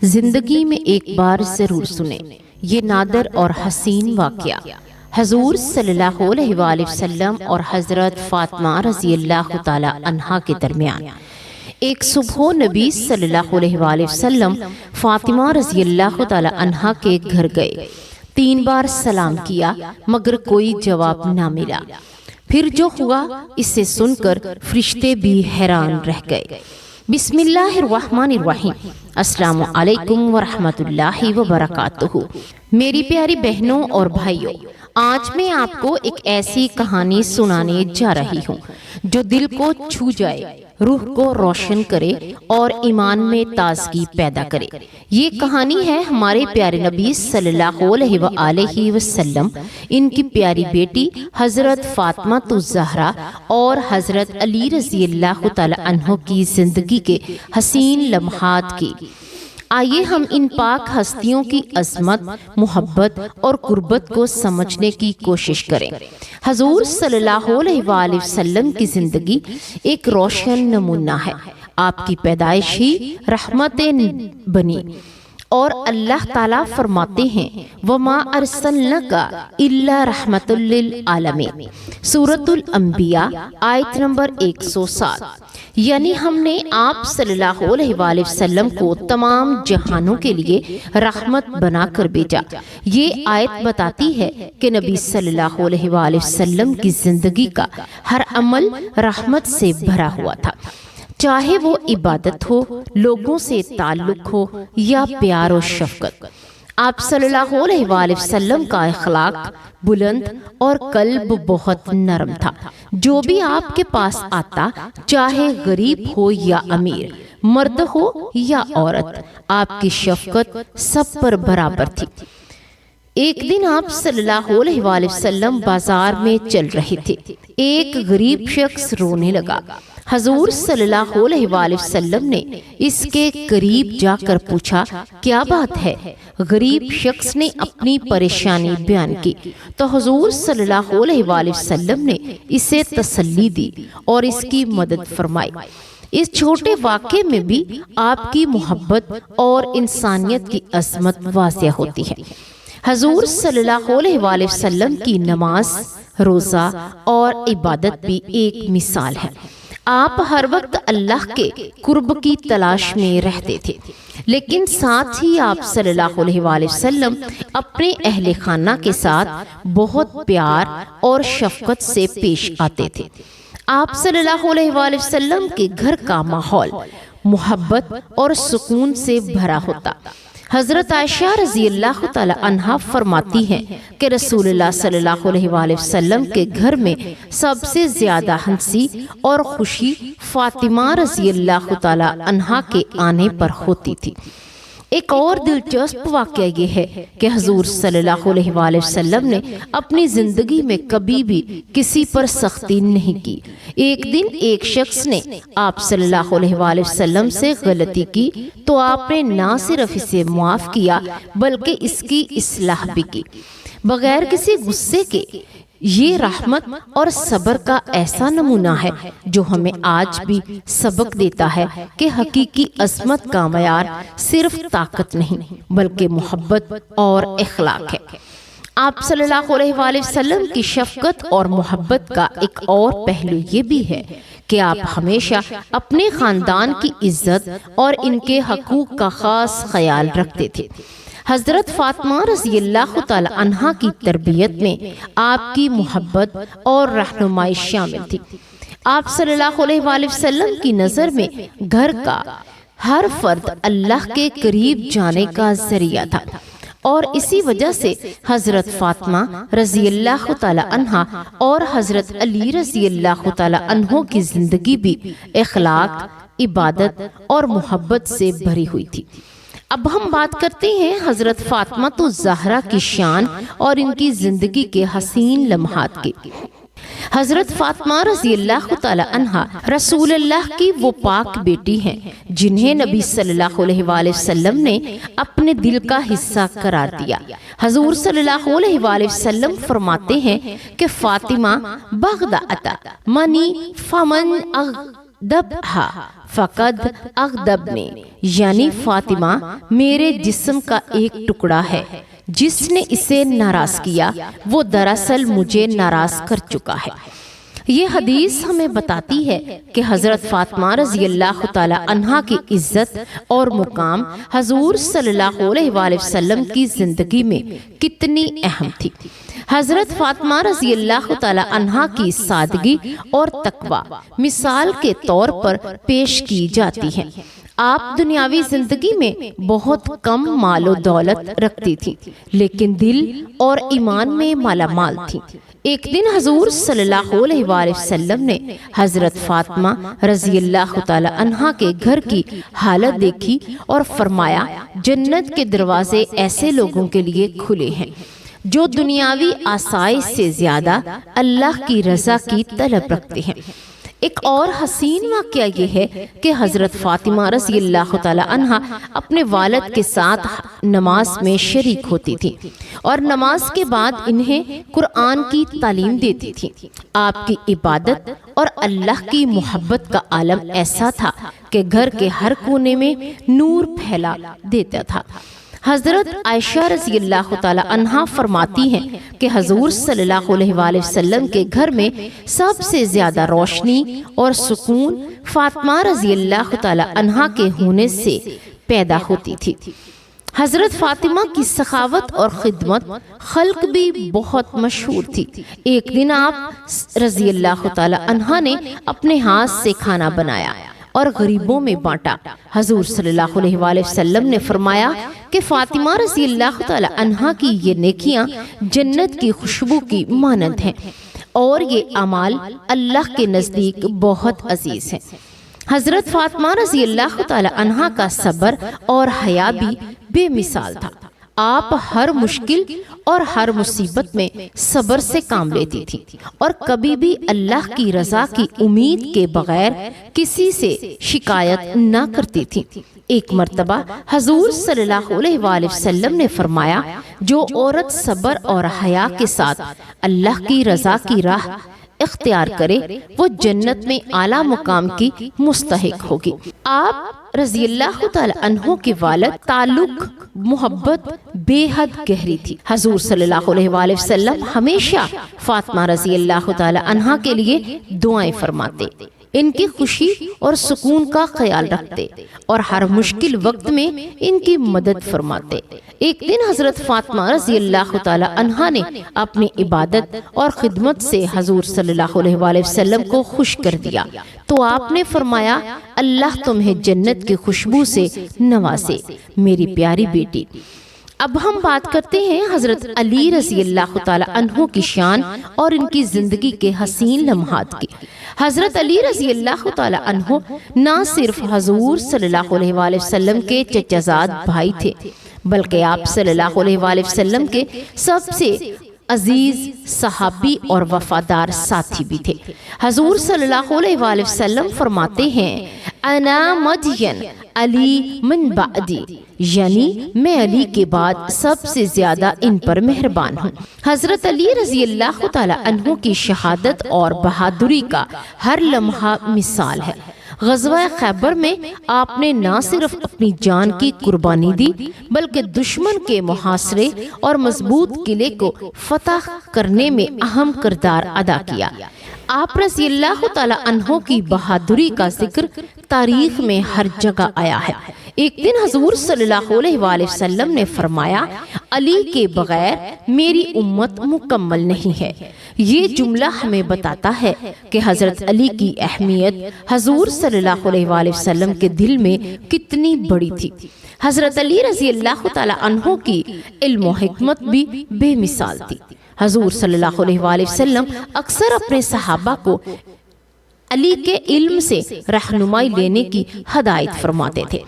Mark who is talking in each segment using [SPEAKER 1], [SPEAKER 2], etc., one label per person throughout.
[SPEAKER 1] زندگی میں ایک بار ضرور سنیں یہ نادر اور حسین واقعہ۔ حضور صلی اللہ علیہ وآلہ وسلم اور حضرت فاطمہ رضی اللہ تعالی عنہا کے درمیان ایک صبح نبی صلی اللہ علیہ وآلہ وسلم فاطمہ رضی اللہ تعالی عنہا کے گھر گئے۔ 3 بار سلام کیا مگر کوئی جواب نہ ملا۔ پھر جو ہوا اسے سن کر فرشتے بھی حیران رہ گئے۔ بسم اللہ الرحمن الرحیم۔ السلام علیکم ورحمۃ اللہ وبرکاتہ۔ میری پیاری بہنوں اور بھائیوں، آج میں آپ کو ایک ایسی کہانی سنانے جا رہی ہوں جو دل کو چھو جائے، روح کو روشن کرے اور ایمان میں تازگی پیدا کرے۔ یہ کہانی ہے ہمارے پیارے نبی صلی اللہ علیہ وآلہ وسلم، ان کی پیاری بیٹی حضرت فاطمہ الزہرا اور حضرت علی رضی اللہ تعالی عنہ کی زندگی کے حسین لمحات کی۔ آئیے ہم ان پاک ہستیوں کی عظمت، محبت اور قربت کو سمجھنے کی کوشش کریں۔ حضور صلی اللہ علیہ وآلہ وسلم کی زندگی ایک روشن نمونہ ہے۔ آپ کی پیدائش ہی رحمت بنی اور اللہ تعالیٰ فرماتے ہیں وَمَا أَرْسَلْنَاكَ إِلَّا رَحْمَةً لِلْعَالَمِينَ، سورۃ الانبیاء آیت نمبر 107۔ یعنی ہم نے آپ صلی اللہ علیہ وآلہ وسلم کو تمام جہانوں کے لیے رحمت بنا کر بھیجا۔ یہ آیت بتاتی ہے کہ نبی صلی اللہ علیہ وآلہ وسلم کی زندگی کا ہر عمل رحمت سے بھرا ہوا تھا، چاہے وہ عبادت ہو، لوگوں سے تعلق ہو یا پیار و شفقت۔ آپ صلی اللہ علیہ وآلہ وسلم کا اخلاق بلند اور قلب بہت نرم تھا۔ جو بھی آپ کے پاس آتا، چاہے غریب ہو یا امیر، مرد ہو یا عورت، آپ کی شفقت سب پر برابر تھی۔ ایک دن آپ صلی اللہ علیہ وآلہ وسلم بازار میں چل رہے تھے۔ ایک غریب شخص رونے لگا۔ حضور صلی اللہ علیہ وآلہ وسلم نے اس کے قریب جا کر پوچھا کیا بات ہے؟ غریب شخص نے اپنی پریشانی بیان کی تو حضور صلی اللہ علیہ وآلہ وسلم نے اسے تسلی دی اور اس کی مدد فرمائی۔ اس چھوٹے واقعے میں بھی آپ کی محبت اور انسانیت کی عظمت واضح ہوتی ہے۔ حضور صلی اللہ علیہ وآلہ وسلم کی نماز، روزہ اور عبادت بھی ایک مثال ہے۔ آپ ہر وقت اللہ کے قرب کی تلاش میں رہتے تھے، لیکن ساتھ ہی آپ صلی اللہ علیہ وآلہ وسلم اپنے اہل خانہ کے ساتھ بہت پیار اور شفقت سے پیش آتے تھے۔ آپ صلی اللہ علیہ وآلہ وسلم کے گھر کا ماحول محبت اور سکون سے بھرا ہوتا۔ حضرت عائشہ رضی اللہ تعالی عنہا فرماتی ہیں کہ رسول اللہ صلی اللہ علیہ وآلہ وسلم کے گھر میں سب سے زیادہ ہنسی اور خوشی فاطمہ رضی اللہ تعالی عنہا کے آنے پر ہوتی تھی۔ ایک اور دلچسپ واقعہ یہ ہے کہ حضور صلی اللہ علیہ وآلہ وسلم نے اپنی زندگی میں کبھی بھی کسی پر سختی نہیں کی۔ ایک دن ایک شخص نے آپ صلی اللہ علیہ وآلہ وسلم سے غلطی کی تو آپ نے نہ صرف اسے معاف کیا بلکہ اس کی اصلاح بھی کی بغیر کسی غصے کے۔ یہ رحمت اور صبر کا ایسا نمونہ ہے جو ہمیں آج بھی سبق دیتا ہے کہ حقیقی عظمت کا معیار صرف طاقت نہیں بلکہ محبت اور اخلاق ہے۔ آپ صلی اللہ علیہ وآلہ وسلم کی شفقت اور محبت کا ایک اور پہلو یہ بھی ہے کہ آپ ہمیشہ اپنے خاندان کی عزت اور ان کے حقوق کا خاص خیال رکھتے تھے۔ حضرت فاطمہ رضی اللہ تعالی عنہا کی تربیت میں آپ کی محبت اور رہنمائی شامل تھی۔ آپ صلی اللہ علیہ وآلہ وسلم کی نظر میں گھر کا ہر فرد اللہ کے قریب جانے کا ذریعہ تھا، اور اسی وجہ سے حضرت فاطمہ رضی اللہ تعالی عنہا اور حضرت علی رضی اللہ تعالی عنہ کی زندگی بھی اخلاق، عبادت اور محبت سے بھری ہوئی تھی۔ اب ہم بات کرتے ہیں حضرت فاطمہ الزہرا کی شان اور ان کی زندگی کے حسین لمحات کی۔ حضرت فاطمہ رضی اللہ تعالی عنہا رسول اللہ کی وہ پاک بیٹی ہیں جنہیں نبی صلی اللہ علیہ وآلہ وسلم نے اپنے دل کا حصہ قرار دیا۔ حضور صلی اللہ علیہ وآلہ وسلم فرماتے ہیں کہ فاطمہ بغداء منی فمن دبہا فقد اغضبنی، یعنی فاطمہ میرے جسم کا ایک ٹکڑا ہے، جس نے اسے ناراض کیا وہ دراصل مجھے ناراض کر چکا ہے۔ یہ حدیث ہمیں بتاتی ہے کہ حضرت فاطمہ رضی اللہ تعالی عنہا کی عزت اور مقام حضور صلی اللہ علیہ وآلہ وسلم کی زندگی میں کتنی اہم تھی۔ حضرت فاطمہ رضی اللہ تعالی عنہا کی سادگی اور تقوی مثال کے طور پر پیش کی جاتی ہے۔ آپ دنیاوی زندگی میں بہت کم مال و دولت رکھتی تھی، لیکن دل اور ایمان میں مالا مال تھی۔ ایک دن حضور صلی اللہ علیہ وآلہ وسلم نے حضرت فاطمہ رضی اللہ تعالی عنہا کے گھر کی حالت دیکھی اور فرمایا، جنت کے دروازے ایسے لوگوں کے لیے کھلے ہیں جو دنیاوی آسائش سے زیادہ اللہ کی رضا کی طلب رکھتے ہیں۔ ایک اور حسین واقعہ یہ ہے کہ حضرت فاطمہ رضی اللہ تعالی عنہا اپنے والد کے ساتھ نماز میں شریک ہوتی تھی اور نماز کے بعد انہیں قرآن کی تعلیم دیتی تھی۔ آپ کی عبادت اور اللہ کی محبت کا عالم ایسا تھا کہ گھر کے ہر کونے میں نور پھیلا دیتا تھا۔ حضرت عائشہ رضی اللہ تعالی عنہا فرماتی ہیں کہ حضور صلی اللہ علیہ وآلہ وسلم کے گھر میں سب سے زیادہ روشنی اور سکون فاطمہ رضی اللہ تعالی عنہا کے ہونے سے پیدا ہوتی تھی۔ حضرت فاطمہ کی سخاوت اور خدمت خلق بھی بہت مشہور تھی۔ ایک دن آپ رضی اللہ تعالی عنہا نے اپنے ہاتھ سے کھانا بنایا اور غریبوں میں بانٹا۔ حضور صلی اللہ علیہ وآلہ وسلم نے فرمایا کہ فاطمہ رضی اللہ تعالی عنہا کی یہ نیکیاں جنت کی خوشبو کی مانند ہیں اور یہ اعمال اللہ کے نزدیک بہت عزیز ہیں۔ حضرت فاطمہ رضی اللہ تعالی عنہا کا صبر اور حیا بھی بے مثال تھا۔ آپ ہر مشکل اور ہر مصیبت میں صبر سے کام لیتی تھی اور کبھی بھی اللہ کی رضا کی امید کے بغیر کسی سے شکایت نہ کرتی تھی۔ ایک مرتبہ حضور صلی اللہ علیہ وآلہ وسلم نے فرمایا، جو عورت صبر اور حیا کے ساتھ اللہ کی رضا کی راہ اختیار کرے وہ جنت میں اعلیٰ مقام کی مستحق ہوگی۔ آپ رضی اللہ تعالی عنہ کے والد تعلق محبت بے حد گہری تھی۔ حضور صلی اللہ علیہ وآلہ وسلم ہمیشہ فاطمہ رضی اللہ تعالی عنہ کے لیے دعائیں فرماتے، ان کی خوشی اور سکون کا خیال رکھتے اور ہر مشکل وقت میں ان کی مدد فرماتے۔ ایک دن حضرت فاطمہ رضی اللہ تعالی عنہا نے اپنی عبادت اور خدمت سے حضور صلی اللہ علیہ وآلہ وسلم کو خوش کر دیا تو آپ نے فرمایا، اللہ تمہیں جنت کی خوشبو سے نوازے میری پیاری بیٹی۔ اب ہم بات کرتے ہیں حضرت علی رضی اللہ تعالی عنہ کی شان اور ان کی زندگی کے حسین لمحات کی۔ حضرت علی رضی اللہ تعالی عنہ نہ صرف حضور صلی اللہ علیہ وآلہ وسلم کے چچا زاد بھائی تھے بلکہ آپ صلی اللہ علیہ وآلہ وسلم کے سب سے عزیز صحابی اور وفادار ساتھی بھی تھے۔ حضور صلی اللہ علیہ وآلہ وسلم فرماتے ہیں، انا مدین علی من بعدی، یعنی میں علی کے بعد سب سے زیادہ ان پر مہربان ہوں۔ حضرت علی رضی اللہ تعالی عنہ کی شہادت اور بہادری کا ہر لمحہ مثال ہے۔ غزوہ خیبر میں آپ نے نہ صرف اپنی جان کی قربانی دی بلکہ دشمن کے محاصرے اور مضبوط قلعے کو فتح کرنے میں اہم کردار ادا کیا۔ آپ رضی اللہ تعالی عنہ کی بہادری کا ذکر تاریخ میں ہر جگہ آیا ہے۔ ایک دن حضور صلی اللہ علیہ وآلہ وسلم نے فرمایا، علی کے بغیر میری امت مکمل نہیں ہے۔ یہ جملہ ہمیں بتاتا ہے کہ حضرت علی کی اہمیت حضور صلی اللہ علیہ وآلہ وسلم کے دل میں کتنی بڑی تھی۔ حضرت علی رضی اللہ تعالی عنہ کی علم و حکمت بھی بے مثال تھی۔ حضور صلی اللہ علیہ وآلہ وسلم اکثر اپنے صحابہ کو علی کے علم سے رہنمائی لینے کی ہدایت فرماتے تھے۔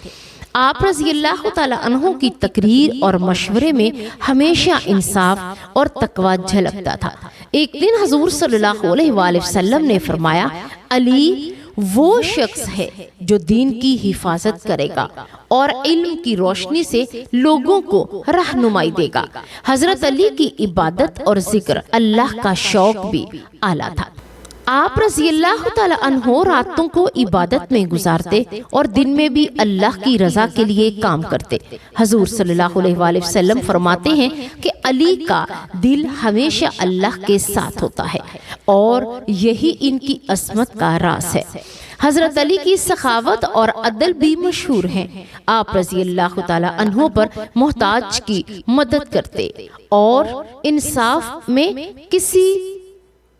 [SPEAKER 1] آپ رضی اللہ تعالی عنہ کی تقریر اور مشورے میں ہمیشہ انصاف اور تقوی جھلکتا تھا۔ ایک دن حضور صلی اللہ علیہ وآلہ وسلم نے فرمایا، علی وہ شخص ہے جو دین کی حفاظت کرے گا اور علم کی روشنی سے لوگوں کو رہنمائی دے گا۔ حضرت علی کی عبادت اور ذکر اللہ کا شوق بھی اعلیٰ تھا۔ آپ رضی اللہ تعالی عنہ راتوں کو عبادت میں گزارتے اور دن میں بھی اللہ کی رضا کے لیے کام کرتے۔ حضور صلی اللہ علیہ وآلہ وسلم فرماتے ہیں کہ علی کا دل ہمیشہ اللہ کے ساتھ ہوتا ہے اور یہی ان کی عظمت کا راز ہے۔ حضرت علی کی سخاوت اور عدل بھی مشہور ہیں۔ آپ رضی اللہ تعالی عنہ پر محتاج کی مدد کرتے اور انصاف میں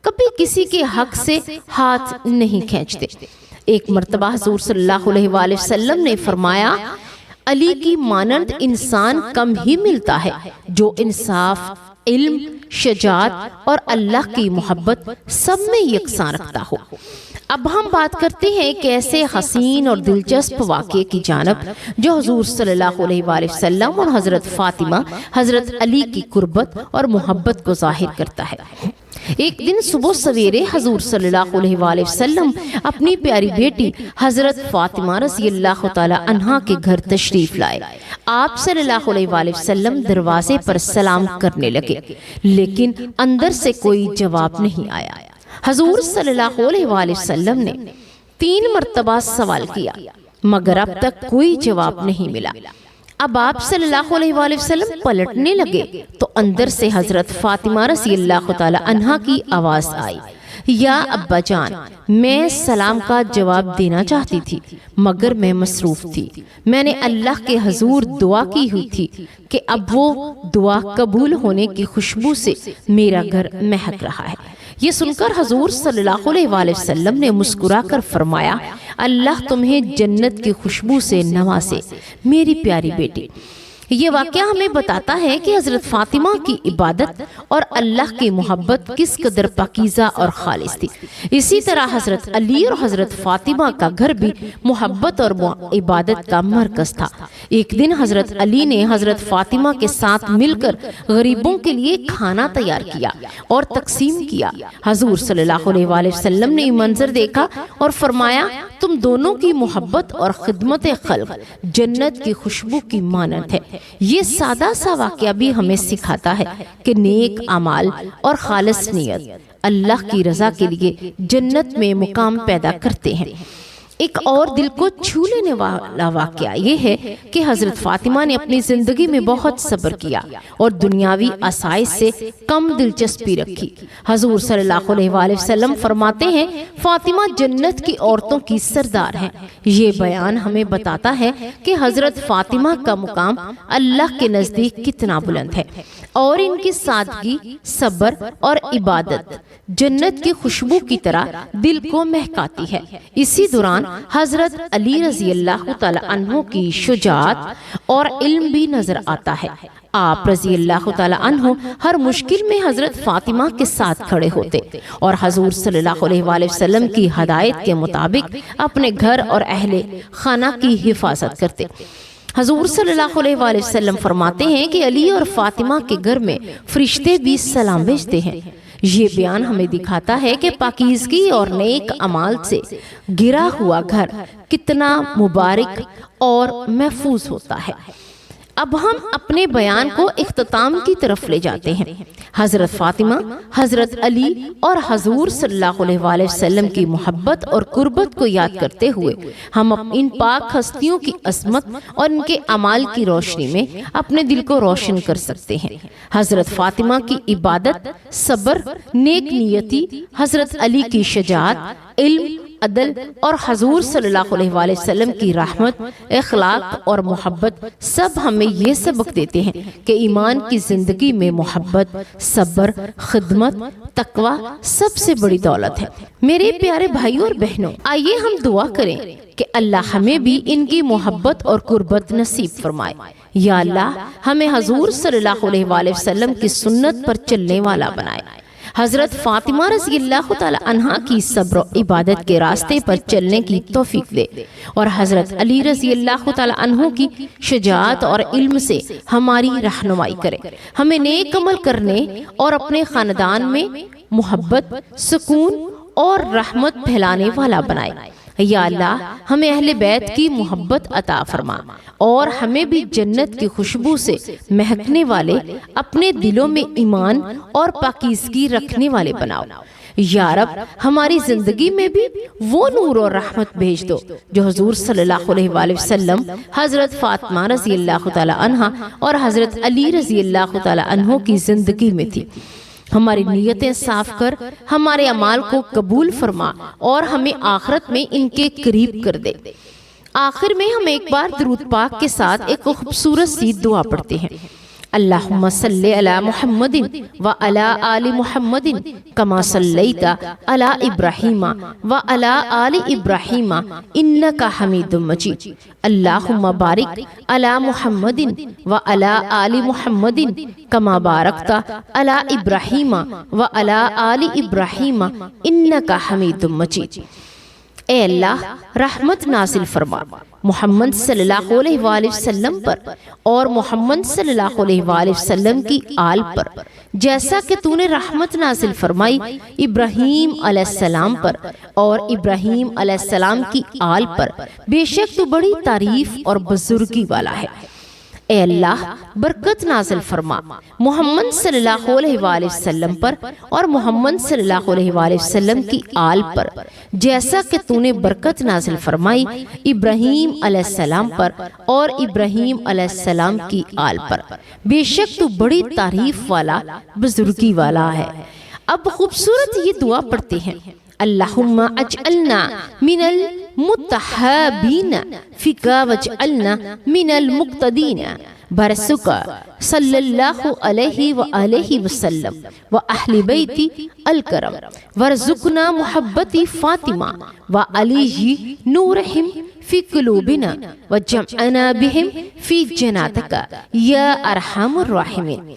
[SPEAKER 1] کبھی کسی کے حق سے ہاتھ نہیں کھینچتے۔ ایک مرتبہ حضور صلی اللہ علیہ وآلہ وسلم نے فرمایا، علی کی مانند انسان کم ہی ملتا ہے جو انصاف، علم، شجاعت اور اللہ کی محبت سب میں یکساں رکھتا ہو۔ اب ہم بات کرتے ہیں ایک ایسے حسین اور دلچسپ واقعے کی جانب جو حضور صلی اللہ علیہ وآلہ وسلم اور حضرت فاطمہ حضرت علی کی قربت اور محبت کو ظاہر کرتا ہے۔ ایک دن صبح سویرے حضور صلی اللہ علیہ وآلہ وسلم اپنی پیاری بیٹی حضرت فاطمہ رضی اللہ تعالی عنہا کے گھر تشریف لائے۔ آپ صلی اللہ علیہ وآلہ وسلم دروازے پر سلام کرنے لگے لیکن اندر سے کوئی جواب نہیں آیا۔ حضور صلی اللہ علیہ وآلہ وسلم نے 3 مرتبہ سوال کیا مگر اب تک کوئی جواب نہیں ملا۔ اب آپ صلی اللہ علیہ وآلہ وسلم پلٹنے لگے تو اندر سے حضرت فاطمہ رضی اللہ تعالی عنہا کی آواز آئی، یا ابا جان، میں سلام کا جواب دینا چاہتی تھی مگر میں مصروف تھی۔ میں نے اللہ کے حضور دعا کی ہوئی تھی کہ اب وہ دعا قبول ہونے کی خوشبو سے میرا گھر مہک رہا ہے۔ یہ سن کر حضور صلی اللہ علیہ وآلہ وسلم نے مسکرا کر فرمایا، اللہ تمہیں جنت کی خوشبو سے نوازے میری پیاری بیٹی۔ یہ واقعہ ہمیں بتاتا ہے کہ حضرت فاطمہ کی عبادت اور اللہ کی محبت کس قدر پاکیزہ اور خالص تھی۔ اسی طرح حضرت علی اور حضرت فاطمہ کا گھر بھی محبت اور عبادت کا مرکز تھا۔ ایک دن حضرت علی نے حضرت فاطمہ کے ساتھ مل کر غریبوں کے لیے کھانا تیار کیا اور تقسیم کیا۔ حضور صلی اللہ علیہ وآلہ وسلم نے یہ منظر دیکھا اور فرمایا، تم دونوں کی محبت اور خدمت خلق جنت کی خوشبو کی مانند ہے۔ یہ سادہ سا واقعہ بھی ہمیں سکھاتا ہے کہ نیک اعمال اور خالص نیت اللہ کی رضا کے لیے جنت میں مقام پیدا کرتے ہیں۔ ایک اور دل کو چھو لینے والا واقعہ یہ ہے کہ حضرت فاطمہ نے اپنی زندگی میں بہت صبر کیا اور دنیاوی آسائش سے کم دلچسپی رکھی۔ حضور صلی اللہ علیہ وآلہ وسلم فرماتے ہیں، فاطمہ جنت کی عورتوں کی سردار ہیں۔ یہ بیان ہمیں بتاتا ہے کہ حضرت فاطمہ کا مقام اللہ کے نزدیک کتنا بلند ہے اور ان کی سادگی، صبر اور عبادت جنت کی خوشبو کی طرح دل کو مہکاتی ہے۔ اسی دوران حضرت علی رضی اللہ تعالی عنہ کی شجاعت اور علم بھی نظر آتا ہے۔ آپ رضی اللہ تعالی عنہ ہر مشکل میں حضرت فاطمہ کے ساتھ کھڑے ہوتے اور حضور صلی اللہ علیہ وآلہ وسلم کی ہدایت کے مطابق اپنے گھر اور اہل خانہ کی حفاظت کرتے۔ حضور صلی اللہ علیہ وآلہ وسلم فرماتے ہیں کہ علی اور فاطمہ کے گھر میں فرشتے بھی سلام بھیجتے ہیں۔ یہ بیان ہمیں دکھاتا ہے کہ پاکیزگی اور نیک اعمال سے گھرا ہوا گھر کتنا مبارک اور محفوظ ہوتا ہے۔ اب ہم اپنے بیان کو اختتام کی طرف لے جاتے ہیں۔ حضرت فاطمہ، حضرت علی اور حضور صلی اللہ علیہ وآلہ وسلم کی محبت اور قربت کو یاد کرتے ہوئے ہم ان پاک ہستیوں کی عظمت اور ان کے اعمال کی روشنی میں اپنے دل کو روشن کر سکتے ہیں۔ حضرت فاطمہ کی عبادت، صبر، نیک نیتی، حضرت علی کی شجاعت، علم، عدل اور حضور صلی اللہ علیہ وآلہ وسلم کی رحمت، اخلاق اور محبت سب ہمیں یہ سبق دیتے ہیں کہ ایمان کی زندگی میں محبت، صبر، خدمت، تقوی سب سے بڑی دولت ہے۔ میرے پیارے بھائیوں اور بہنوں، آئیے ہم دعا کریں کہ اللہ ہمیں بھی ان کی محبت اور قربت نصیب فرمائے۔ یا اللہ ہمیں حضور صلی اللہ علیہ وآلہ وسلم کی سنت پر چلنے والا بنائے۔ حضرت فاطمہ رضی اللہ تعالی عنہا کی صبر و عبادت کے راستے پر چلنے کی توفیق دے اور حضرت علی رضی اللہ تعالی عنہ کی شجاعت اور علم سے ہماری رہنمائی کرے۔ ہمیں نیک عمل کرنے اور اپنے خاندان میں محبت، سکون اور رحمت پھیلانے والا بنائے۔ یا اللہ ہمیں اہل بیت کی محبت عطا فرما اور ہمیں بھی جنت کی خوشبو سے مہکنے والے، اپنے دلوں میں ایمان اور پاکیزگی رکھنے والے بناؤ۔ یا رب ہماری زندگی میں بھی وہ نور اور رحمت بھیج دو جو حضور صلی اللہ علیہ وآلہ وسلم، حضرت فاطمہ رضی اللہ تعالی عنہا اور حضرت علی رضی اللہ تعالی عنہ کی زندگی میں تھی۔ ہماری نیتیں صاف کر ہمارے اعمال کو قبول فرما اور ہمیں آخرت میں ان کے قریب کر دے۔ آخر میں ہم ایک بار درود پاک کے ساتھ ایک خوبصورت سی دعا پڑھتے ہیں۔ اللہم صلی علی محمد وعلی آل محمد کما صلیت علی ابراہیم وعلی آل ابراہیم انکا حمید مجید۔ اللہم بارک علی محمد وعلی آل محمد کما بارکت علی ابراہیم وعلی آل ابراہیم انکا حمید مجید۔ اے اللہ رحمت نازل فرما محمد صلی اللہ علیہ وآلہ وسلم پر اور محمد صلی اللہ علیہ وآلہ وسلم کی آل پر، جیسا کہ تو نے رحمت نازل فرمائی ابراہیم علیہ السلام پر اور ابراہیم علیہ السلام کی آل پر، بے شک تو بڑی تعریف اور بزرگی والا ہے۔ اے اللہ برکت نازل فرما محمد صلی اللہ علیہ وآلہ وسلم پر اور محمد صلی اللہ علیہ وآلہ وسلم کی آل پر، جیسا کہ تو نے برکت نازل فرمائی ابراہیم علیہ السلام پر اور ابراہیم علیہ السلام کی آل پر، بے شک تو بڑی تعریف والا بزرگی والا ہے۔ اب خوبصورت یہ دعا پڑھتے ہیں۔ اللہم اجعلنا من المتحابین فکا واجعلنا من المقتدین برسکا صلی اللہ علیہ وآلہ وسلم وآہل بیت الکرم ورزقنا محبت فاطمہ وعلی نورہم فی قلوبنا وجمعنا بہم فی جناتک یا ارحم الراحمین۔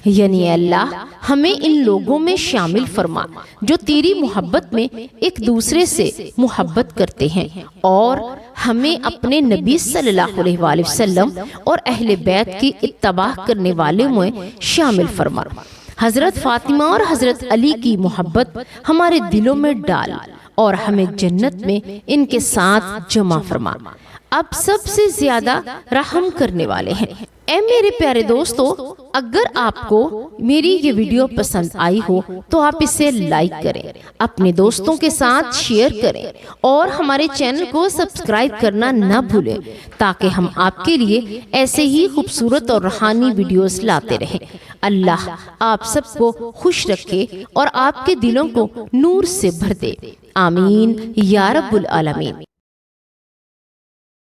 [SPEAKER 1] یعنی اے اللہ ہمیں ان لوگوں میں شامل فرما جو تیری محبت میں ایک دوسرے سے محبت کرتے ہیں، اور ہمیں اپنے نبی صلی اللہ علیہ وآلہ وسلم اور اہل بیت کی اتباع کرنے والے میں شامل فرما۔ حضرت فاطمہ اور حضرت علی کی محبت ہمارے دلوں میں ڈال اور ہمیں جنت میں ان کے ساتھ جمع فرما۔ اب سب سے زیادہ رحم کرنے والے ہیں۔ اے میرے پیارے دوستو، اگر آپ کو میری یہ ویڈیو پسند آئی ہو تو آپ اسے لائک کریں، اپنے دوستوں کے ساتھ شیئر کریں اور ہمارے چینل کو سبسکرائب کرنا نہ بھولیں تاکہ ہم آپ کے لیے ایسے ہی خوبصورت اور روحانی ویڈیوز لاتے رہیں۔ اللہ آپ سب کو خوش رکھے اور آپ کے دلوں کو نور سے بھر دے۔ آمین یا رب العالمین۔